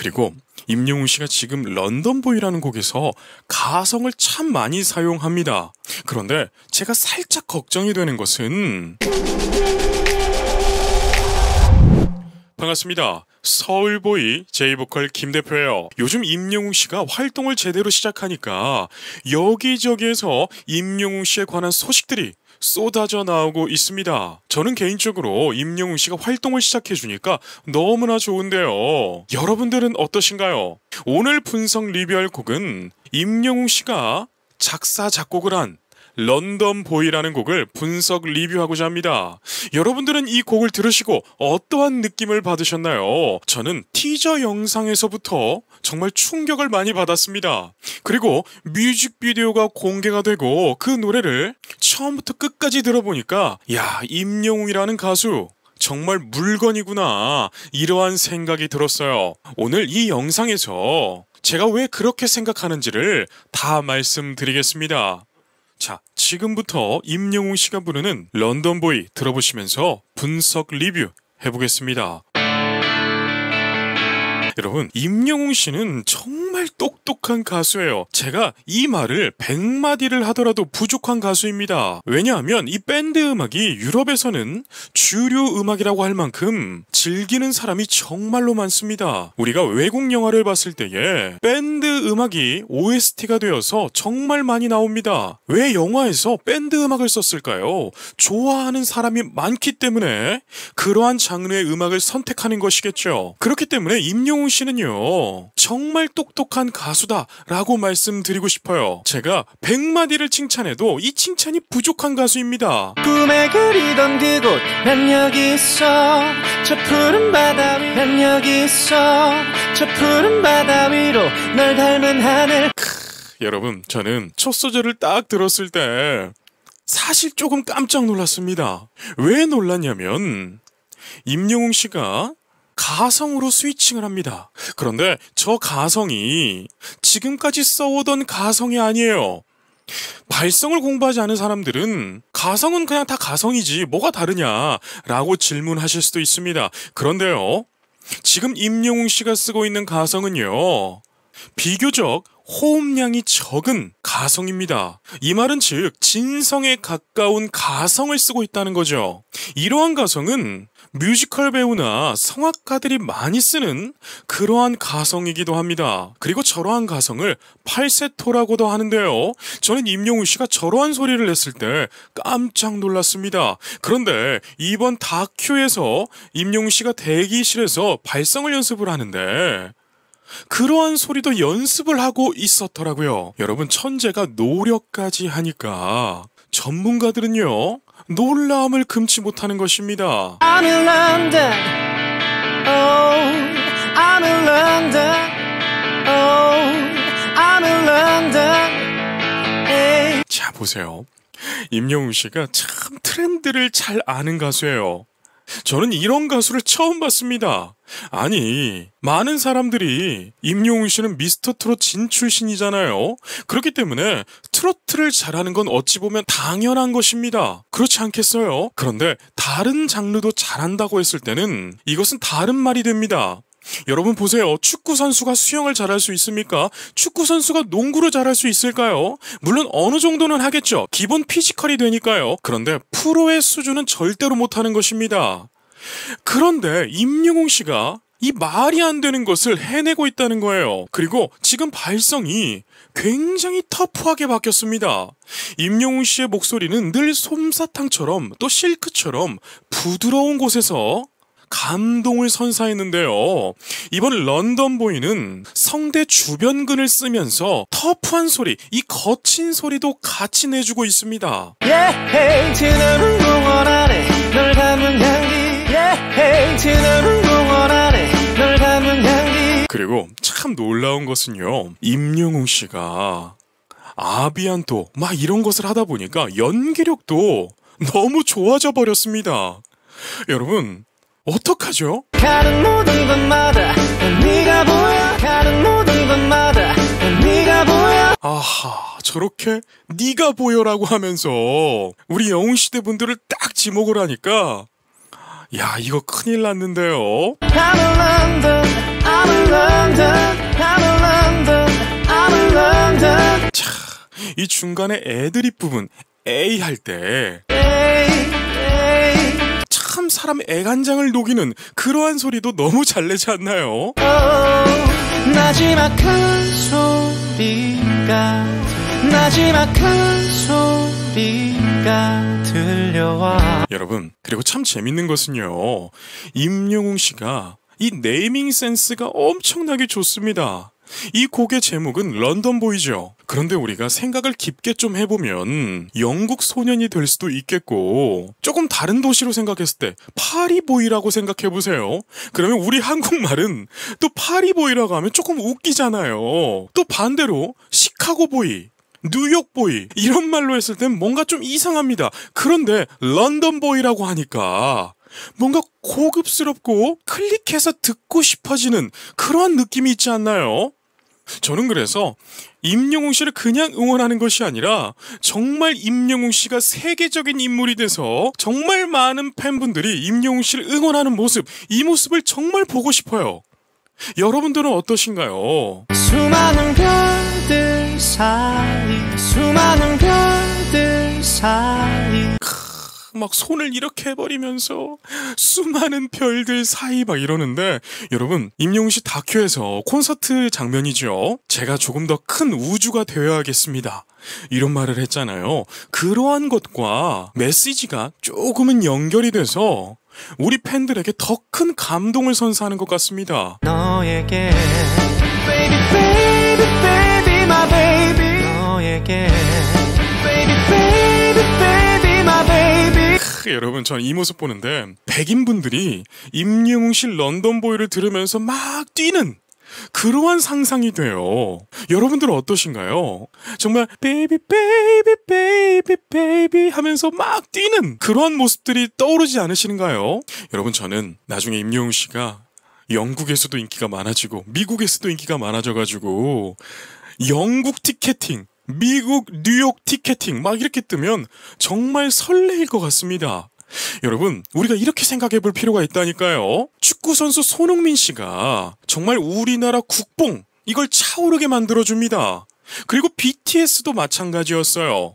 그리고 임영웅 씨가 지금 런던보이라는 곡에서 가성을 참 많이 사용합니다. 그런데 제가 살짝 걱정이 되는 것은 반갑습니다. 서울보이 제이보컬 김대표예요. 요즘 임영웅 씨가 활동을 제대로 시작하니까 여기저기에서 임영웅 씨에 관한 소식들이 쏟아져 나오고 있습니다. 저는 개인적으로 임영웅 씨가 활동을 시작해주니까 너무나 좋은데요. 여러분들은 어떠신가요? 오늘 분석 리뷰할 곡은 임영웅 씨가 작사 작곡을 한 런던보이라는 곡을 분석 리뷰하고자 합니다. 여러분들은 이 곡을 들으시고 어떠한 느낌을 받으셨나요? 저는 티저 영상에서부터 정말 충격을 많이 받았습니다. 그리고 뮤직비디오가 공개가 되고 그 노래를 처음부터 끝까지 들어보니까 야, 임영웅이라는 가수 정말 물건이구나, 이러한 생각이 들었어요. 오늘 이 영상에서 제가 왜 그렇게 생각하는지를 다 말씀드리겠습니다. 자, 지금부터 임영웅 씨가 부르는 런던보이 들어보시면서 분석 리뷰 해보겠습니다. 여러분, 임영웅 씨는 정말 똑똑한 가수예요. 제가 이 말을 100마디를 하더라도 부족한 가수입니다. 왜냐하면 이 밴드 음악이 유럽에서는 주류 음악이라고 할 만큼 즐기는 사람이 정말로 많습니다. 우리가 외국 영화를 봤을 때에 밴드 음악이 OST가 되어서 정말 많이 나옵니다. 왜 영화에서 밴드 음악을 썼을까요? 좋아하는 사람이 많기 때문에 그러한 장르의 음악을 선택하는 것이겠죠. 그렇기 때문에 임영웅 씨는요, 정말 똑똑한 가수다 라고 말씀드리고 싶어요. 제가 100마디를 칭찬해도 이 칭찬이 부족한 가수입니다. 꿈에 그리던 그곳 난 여기 있어. 저 푸른 바다 위 난 여기 있어. 저 푸른 바다 위로 널 닮은 하늘. 여러분, 저는 첫 소절을 딱 들었을 때 사실 조금 깜짝 놀랐습니다. 왜 놀랐냐면 임영웅 씨가 가성으로 스위칭을 합니다. 그런데 저 가성이 지금까지 써오던 가성이 아니에요. 발성을 공부하지 않은 사람들은 가성은 그냥 다 가성이지 뭐가 다르냐 라고 질문하실 수도 있습니다. 그런데요, 지금 임영웅 씨가 쓰고 있는 가성은요, 비교적 호흡량이 적은 가성입니다. 이 말은 즉 진성에 가까운 가성을 쓰고 있다는 거죠. 이러한 가성은 뮤지컬 배우나 성악가들이 많이 쓰는 그러한 가성이기도 합니다. 그리고 저러한 가성을 팔세토라고도 하는데요. 저는 임영웅 씨가 저러한 소리를 냈을 때 깜짝 놀랐습니다. 그런데 이번 다큐에서 임영웅 씨가 대기실에서 발성을 연습을 하는데 그러한 소리도 연습을 하고 있었더라고요. 여러분, 천재가 노력까지 하니까 전문가들은요, 놀라움을 금치 못하는 것입니다. I'm in London. Oh, I'm in London. Oh, I'm in London. Hey. 자, 보세요. 임영웅 씨가 참 트렌드를 잘 아는 가수예요. 저는 이런 가수를 처음 봤습니다. 아니, 많은 사람들이 임영웅 씨는 미스터 트롯 진 출신이잖아요. 그렇기 때문에 트로트를 잘하는 건 어찌 보면 당연한 것입니다. 그렇지 않겠어요? 그런데 다른 장르도 잘한다고 했을 때는 이것은 다른 말이 됩니다. 여러분 보세요. 축구 선수가 수영을 잘할 수 있습니까? 축구 선수가 농구를 잘할 수 있을까요? 물론 어느 정도는 하겠죠. 기본 피지컬이 되니까요. 그런데 프로의 수준은 절대로 못하는 것입니다. 그런데 임영웅 씨가 이 말이 안 되는 것을 해내고 있다는 거예요. 그리고 지금 발성이 굉장히 터프하게 바뀌었습니다. 임영웅 씨의 목소리는 늘 솜사탕처럼 또 실크처럼 부드러운 곳에서 감동을 선사했는데요. 이번 런던보이는 성대 주변근을 쓰면서 터프한 소리, 이 거친 소리도 같이 내주고 있습니다. Yeah, 지나는 공원 안에 널 담은 향기. Yeah, 지나는 공원 안에 널 담은 향기. 그리고 참 놀라운 것은요, 임영웅 씨가 아비안토 막 이런 것을 하다 보니까 연기력도 너무 좋아져 버렸습니다. 여러분, 어떡하죠? 가는 모든 곳마다 네가 보여. 가는 모든 곳마다 네가 보여. 아하, 저렇게 네가 보여라고 하면서 우리 영웅시대 분들을 딱 지목을 하니까 야, 이거 큰일 났는데요. I'm in London, I'm in London. 이 중간에 애드립 부분 에이 할 때 참 사람 애간장을 녹이는 그러한 소리도 너무 잘 내지 않나요? 나지막한 소리가 들려와. 여러분, 그리고 참 재밌는 것은요, 임영웅 씨가 이 네이밍 센스가 엄청나게 좋습니다. 이 곡의 제목은 런던보이죠. 그런데 우리가 생각을 깊게 좀 해보면 영국 소년이 될 수도 있겠고, 조금 다른 도시로 생각했을 때 파리보이라고 생각해보세요. 그러면 우리 한국말은 또 파리보이라고 하면 조금 웃기잖아요. 또 반대로 시카고보이, 뉴욕보이 이런 말로 했을 땐 뭔가 좀 이상합니다. 그런데 런던보이라고 하니까 뭔가 고급스럽고 클릭해서 듣고 싶어지는 그러한 느낌이 있지 않나요? 저는 그래서 임영웅 씨를 그냥 응원하는 것이 아니라 정말 임영웅 씨가 세계적인 인물이 돼서 정말 많은 팬분들이 임영웅 씨를 응원하는 모습, 이 모습을 정말 보고 싶어요. 여러분들은 어떠신가요? 수많은 별들 사이 막 손을 이렇게 해버리면서 수많은 별들 사이 막 이러는데, 여러분, 임영웅 씨 다큐에서 콘서트 장면이죠. 제가 조금 더 큰 우주가 되어야겠습니다, 이런 말을 했잖아요. 그러한 것과 메시지가 조금은 연결이 돼서 우리 팬들에게 더 큰 감동을 선사하는 것 같습니다. 너에게 baby baby baby my baby 너에게 baby baby baby my baby. 여러분, 전 이 모습 보는데 백인분들이 임영웅 씨 런던보이를 들으면서 막 뛰는 그러한 상상이 돼요. 여러분들은 어떠신가요? 정말 베이비 베이비 베이비 베이비 하면서 막 뛰는 그러한 모습들이 떠오르지 않으시는가요? 여러분, 저는 나중에 임영웅 씨가 영국에서도 인기가 많아지고 미국에서도 인기가 많아져가지고 영국 티켓팅, 미국 뉴욕 티켓팅 막 이렇게 뜨면 정말 설레일 것 같습니다. 여러분, 우리가 이렇게 생각해 볼 필요가 있다니까요. 축구선수 손흥민 씨가 정말 우리나라 국뽕 이걸 차오르게 만들어줍니다. 그리고 BTS도 마찬가지였어요.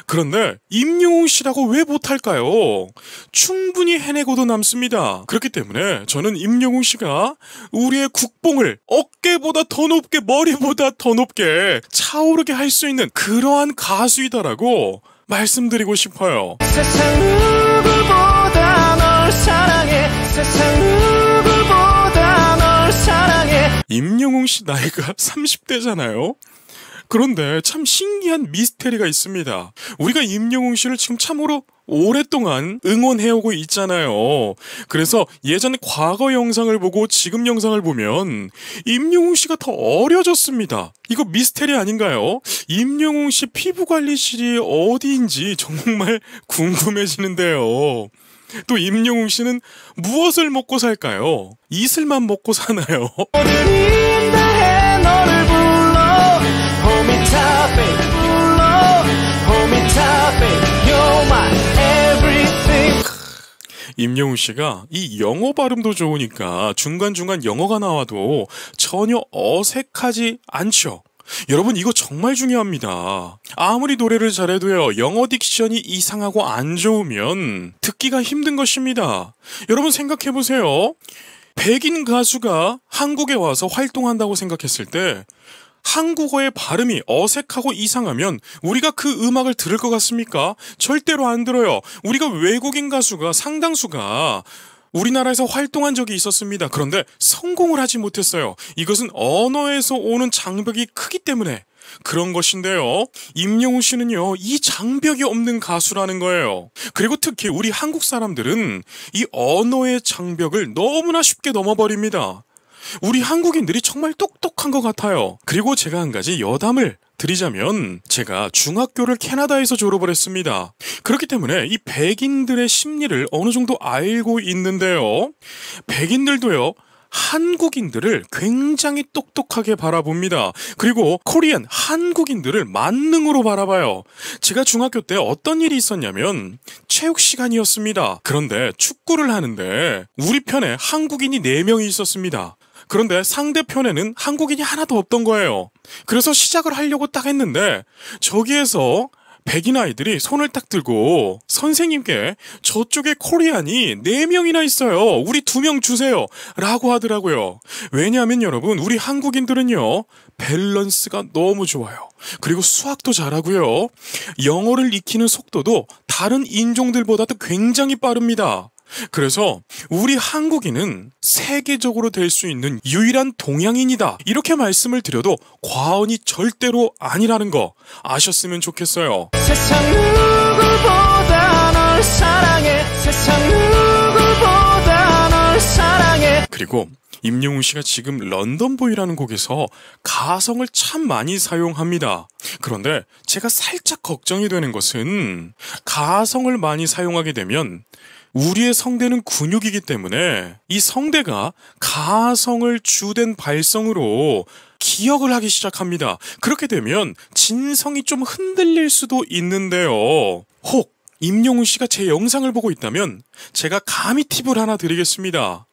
그런데 임영웅 씨라고 왜 못할까요? 충분히 해내고도 남습니다. 그렇기 때문에 저는 임영웅 씨가 우리의 국뽕을 어깨보다 더 높게, 머리보다 더 높게 차오르게 할 수 있는 그러한 가수이다라고 말씀드리고 싶어요. 세상 누구보다 널 사랑해. 세상 누구보다 널 사랑해. 임영웅 씨 나이가 30대잖아요. 그런데 참 신기한 미스테리가 있습니다. 우리가 임영웅 씨를 지금 참으로 오랫동안 응원해오고 있잖아요. 그래서 예전 과거 영상을 보고 지금 영상을 보면 임영웅 씨가 더 어려졌습니다. 이거 미스테리 아닌가요? 임영웅 씨 피부관리실이 어디인지 정말 궁금해지는데요. 또 임영웅 씨는 무엇을 먹고 살까요? 이슬만 먹고 사나요? 너를 불러 Hold me tight, baby. 불러 Hold me tight, baby. You're my everything. 임영웅 씨가 이 영어 발음도 좋으니까 중간중간 영어가 나와도 전혀 어색하지 않죠. 여러분, 이거 정말 중요합니다. 아무리 노래를 잘해도요, 영어 딕션이 이상하고 안 좋으면 듣기가 힘든 것입니다. 여러분 생각해보세요. 백인 가수가 한국에 와서 활동한다고 생각했을 때 한국어의 발음이 어색하고 이상하면 우리가 그 음악을 들을 것 같습니까? 절대로 안 들어요. 우리가 외국인 가수가 상당수가 우리나라에서 활동한 적이 있었습니다. 그런데 성공을 하지 못했어요. 이것은 언어에서 오는 장벽이 크기 때문에 그런 것인데요. 임영웅 씨는요, 이 장벽이 없는 가수라는 거예요. 그리고 특히 우리 한국 사람들은 이 언어의 장벽을 너무나 쉽게 넘어버립니다. 우리 한국인들이 정말 똑똑한 것 같아요. 그리고 제가 한 가지 여담을 드리자면, 제가 중학교를 캐나다에서 졸업을 했습니다. 그렇기 때문에 이 백인들의 심리를 어느 정도 알고 있는데요. 백인들도요, 한국인들을 굉장히 똑똑하게 바라봅니다. 그리고 코리안, 한국인들을 만능으로 바라봐요. 제가 중학교 때 어떤 일이 있었냐면 체육 시간이었습니다. 그런데 축구를 하는데 우리 편에 한국인이 4명이 있었습니다. 그런데 상대편에는 한국인이 하나도 없던 거예요. 그래서 시작을 하려고 딱 했는데 저기에서 백인 아이들이 손을 딱 들고 선생님께 저쪽에 코리안이 4명이나 있어요. 우리 2명 주세요. 라고 하더라고요. 왜냐하면 여러분 우리 한국인들은요. 밸런스가 너무 좋아요. 그리고 수학도 잘하고요. 영어를 익히는 속도도 다른 인종들보다도 굉장히 빠릅니다. 그래서 우리 한국인은 세계적으로 될 수 있는 유일한 동양인이다. 이렇게 말씀을 드려도 과언이 절대로 아니라는 거 아셨으면 좋겠어요. 세상 누구보다 널 사랑해. 세상 누구보다 널 사랑해. 그리고 임영웅 씨가 지금 런던보이라는 곡에서 가성을 참 많이 사용합니다. 그런데 제가 살짝 걱정이 되는 것은 가성을 많이 사용하게 되면 우리의 성대는 근육이기 때문에 이 성대가 가성을 주된 발성으로 기억을 하기 시작합니다. 그렇게 되면 진성이 좀 흔들릴 수도 있는데요. 혹 임영웅 씨가 제 영상을 보고 있다면 제가 감히 팁을 하나 드리겠습니다.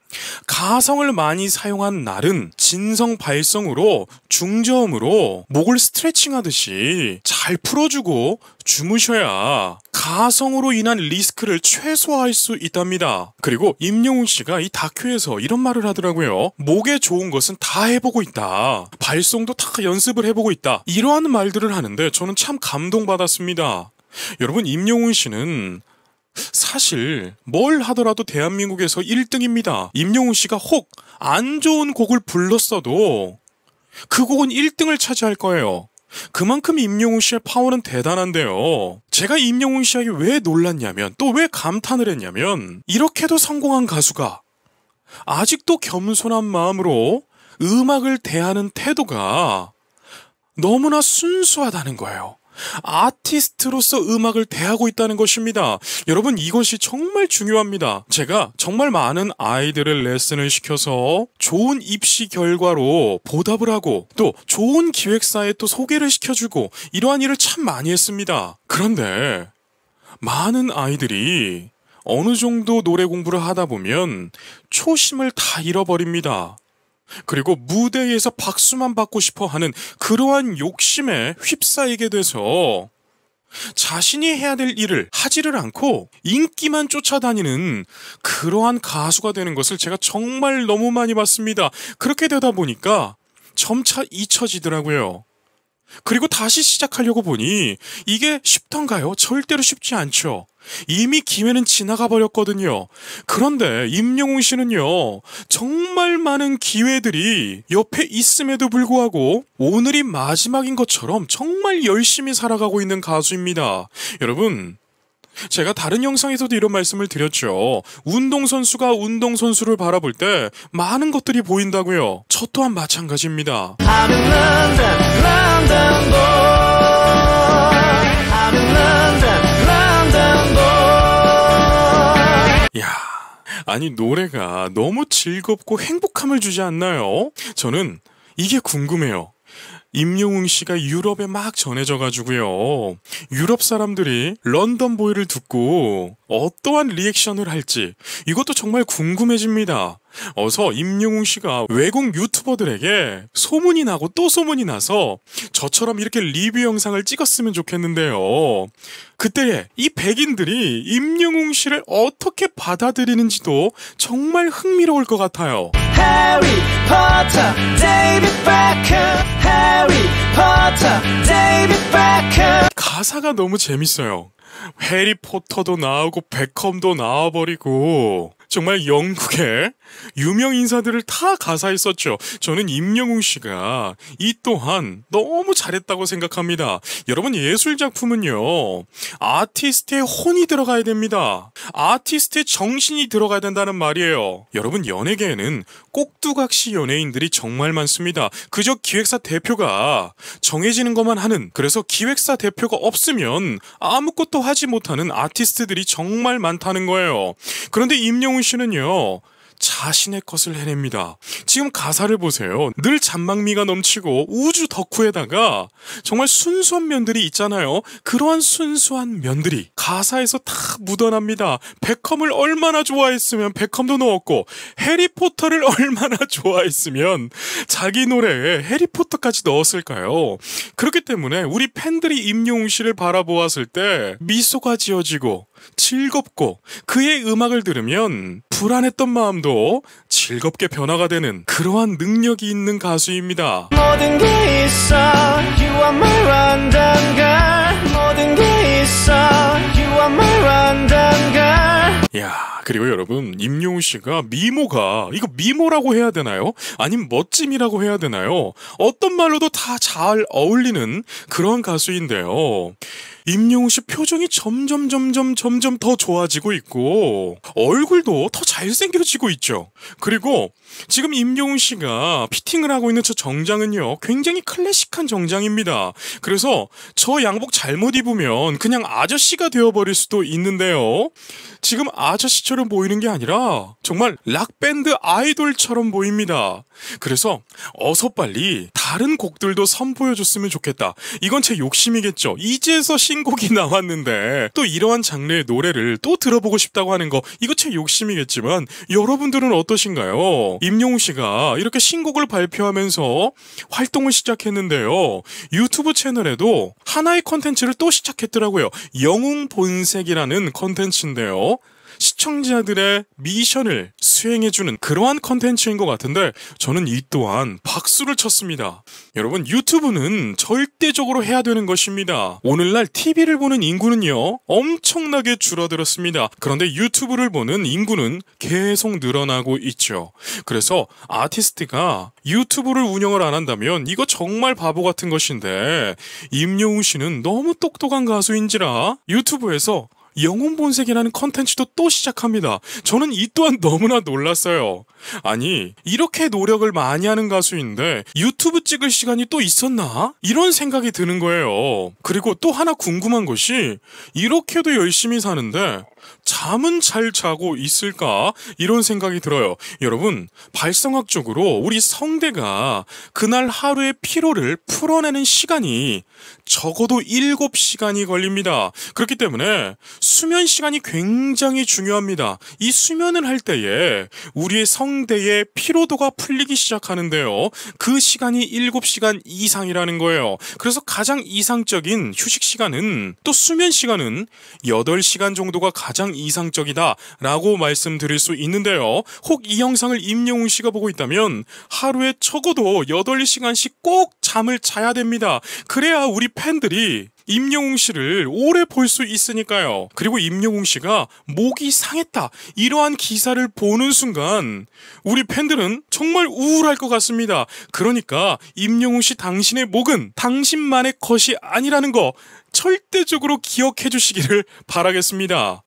가성을 많이 사용한 날은 진성 발성으로 중저음으로 목을 스트레칭 하듯이 잘 풀어주고 주무셔야 가성으로 인한 리스크를 최소화할 수 있답니다. 그리고 임영웅 씨가 이 다큐에서 이런 말을 하더라고요. 목에 좋은 것은 다 해보고 있다. 발성도 다 연습을 해보고 있다. 이러한 말들을 하는데 저는 참 감동받았습니다. 여러분 임영웅 씨는 사실 뭘 하더라도 대한민국에서 1등입니다. 임영웅 씨가 혹 안 좋은 곡을 불렀어도 그 곡은 1등을 차지할 거예요. 그만큼 임영웅 씨의 파워는 대단한데요. 제가 임영웅 씨에게 왜 놀랐냐면 또 왜 감탄을 했냐면 이렇게도 성공한 가수가 아직도 겸손한 마음으로 음악을 대하는 태도가 너무나 순수하다는 거예요. 아티스트로서 음악을 대하고 있다는 것입니다. 여러분 이것이 정말 중요합니다. 제가 정말 많은 아이들을 레슨을 시켜서 좋은 입시 결과로 보답을 하고 또 좋은 기획사에 또 소개를 시켜주고 이러한 일을 참 많이 했습니다. 그런데 많은 아이들이 어느 정도 노래 공부를 하다 보면 초심을 다 잃어버립니다. 그리고 무대에서 박수만 받고 싶어 하는 그러한 욕심에 휩싸이게 돼서 자신이 해야 될 일을 하지를 않고 인기만 쫓아다니는 그러한 가수가 되는 것을 제가 정말 너무 많이 봤습니다. 그렇게 되다 보니까 점차 잊혀지더라고요. 그리고 다시 시작하려고 보니 이게 쉽던가요? 절대로 쉽지 않죠. 이미 기회는 지나가 버렸거든요. 그런데 임영웅 씨는요, 정말 많은 기회들이 옆에 있음에도 불구하고 오늘이 마지막인 것처럼 정말 열심히 살아가고 있는 가수입니다. 여러분, 제가 다른 영상에서도 이런 말씀을 드렸죠. 운동선수가 운동선수를 바라볼 때 많은 것들이 보인다고요. 저 또한 마찬가지입니다. I'm in London, London boy. I'm in London, London boy. 야, 아니 노래가 너무 즐겁고 행복함을 주지 않나요? 저는 이게 궁금해요. 임영웅 씨가 유럽에 막 전해져가지고요. 유럽 사람들이 런던 보이를 듣고 어떠한 리액션을 할지 이것도 정말 궁금해집니다. 어서 임영웅 씨가 외국 유튜버들에게 소문이 나고 또 소문이 나서 저처럼 이렇게 리뷰 영상을 찍었으면 좋겠는데요. 그때 이 백인들이 임영웅 씨를 어떻게 받아들이는지도 정말 흥미로울 것 같아요. Harry Potter, David Beckham. Harry Potter, David Beckham. 가사가 너무 재밌어요. 해리포터도 나오고 베컴도 나와버리고 정말 영국의 유명 인사들을 다 가사에 썼죠. 저는 임영웅 씨가 이 또한 너무 잘했다고 생각합니다. 여러분 예술작품은요. 아티스트의 혼이 들어가야 됩니다. 아티스트의 정신이 들어가야 된다는 말이에요. 여러분 연예계에는 꼭두각시 연예인들이 정말 많습니다. 그저 기획사 대표가 정해지는 것만 하는 그래서 기획사 대표가 없으면 아무것도 하지 못하는 아티스트들이 정말 많다는 거예요. 그런데 임영웅 씨는요. 자신의 것을 해냅니다. 지금 가사를 보세요. 늘 잔망미가 넘치고 우주 덕후에다가 정말 순수한 면들이 있잖아요. 그러한 순수한 면들이 가사에서 다 묻어납니다. 베컴을 얼마나 좋아했으면 베컴도 넣었고 해리포터를 얼마나 좋아했으면 자기 노래에 해리포터까지 넣었을까요? 그렇기 때문에 우리 팬들이 임영웅 씨를 바라보았을 때 미소가 지어지고 즐겁고 그의 음악을 들으면 불안했던 마음도 즐겁게 변화가 되는 그러한 능력이 있는 가수입니다. 모든 게 있어 You are my rundown girl 모든 게 있어 You are my rundown girl 야, 그리고 여러분 임영웅 씨가 미모가 이거 미모라고 해야 되나요? 아니면 멋짐이라고 해야 되나요? 어떤 말로도 다 잘 어울리는 그런 가수인데요. 임영웅 씨 표정이 점점 더 좋아지고 있고 얼굴도 더 잘생겨지고 있죠. 그리고 지금 임영웅 씨가 피팅을 하고 있는 저 정장은요 굉장히 클래식한 정장입니다. 그래서 저 양복 잘못 입으면 그냥 아저씨가 되어버릴 수도 있는데요. 지금 아저씨처럼 보이는 게 아니라 정말 락밴드 아이돌처럼 보입니다. 그래서 어서 빨리 다른 곡들도 선보여줬으면 좋겠다. 이건 제 욕심이겠죠. 이제서 신곡이 나왔는데 또 이러한 장르의 노래를 또 들어보고 싶다고 하는 거 이거 제 욕심이겠지만 여러분들은 어떠신가요? 임영웅 씨가 이렇게 신곡을 발표하면서 활동을 시작했는데요. 유튜브 채널에도 하나의 컨텐츠를 또 시작했더라고요. 영웅 본색이라는 컨텐츠인데요. 시청자들의 미션을 수행해주는 그러한 컨텐츠인 것 같은데 저는 이 또한 박수를 쳤습니다. 여러분 유튜브는 절대적으로 해야 되는 것입니다. 오늘날 TV를 보는 인구는요 엄청나게 줄어들었습니다. 그런데 유튜브를 보는 인구는 계속 늘어나고 있죠. 그래서 아티스트가 유튜브를 운영을 안 한다면 이거 정말 바보 같은 것인데 임영웅 씨는 너무 똑똑한 가수인지라 유튜브에서 영웅 본색이라는 컨텐츠도 또 시작합니다. 저는 이 또한 너무나 놀랐어요. 아니 이렇게 노력을 많이 하는 가수인데 유튜브 찍을 시간이 또 있었나? 이런 생각이 드는 거예요. 그리고 또 하나 궁금한 것이 이렇게도 열심히 사는데 잠은 잘 자고 있을까? 이런 생각이 들어요. 여러분 발성학적으로 우리 성대가 그날 하루의 피로를 풀어내는 시간이 적어도 7시간이 걸립니다. 그렇기 때문에 수면 시간이 굉장히 중요합니다. 이 수면을 할 때에 우리의 성대의 피로도가 풀리기 시작하는데요. 그 시간이 7시간 이상이라는 거예요. 그래서 가장 이상적인 휴식 시간은 또 수면 시간은 8시간 정도가 가장 이상적이다 라고 말씀드릴 수 있는데요. 혹 이 영상을 임영웅 씨가 보고 있다면 하루에 적어도 8시간씩 꼭 잠을 자야 됩니다. 그래야 우리 팬들이 임영웅 씨를 오래 볼 수 있으니까요. 그리고 임영웅 씨가 목이 상했다 이러한 기사를 보는 순간 우리 팬들은 정말 우울할 것 같습니다. 그러니까 임영웅 씨 당신의 목은 당신만의 것이 아니라는 거 절대적으로 기억해 주시기를 바라겠습니다.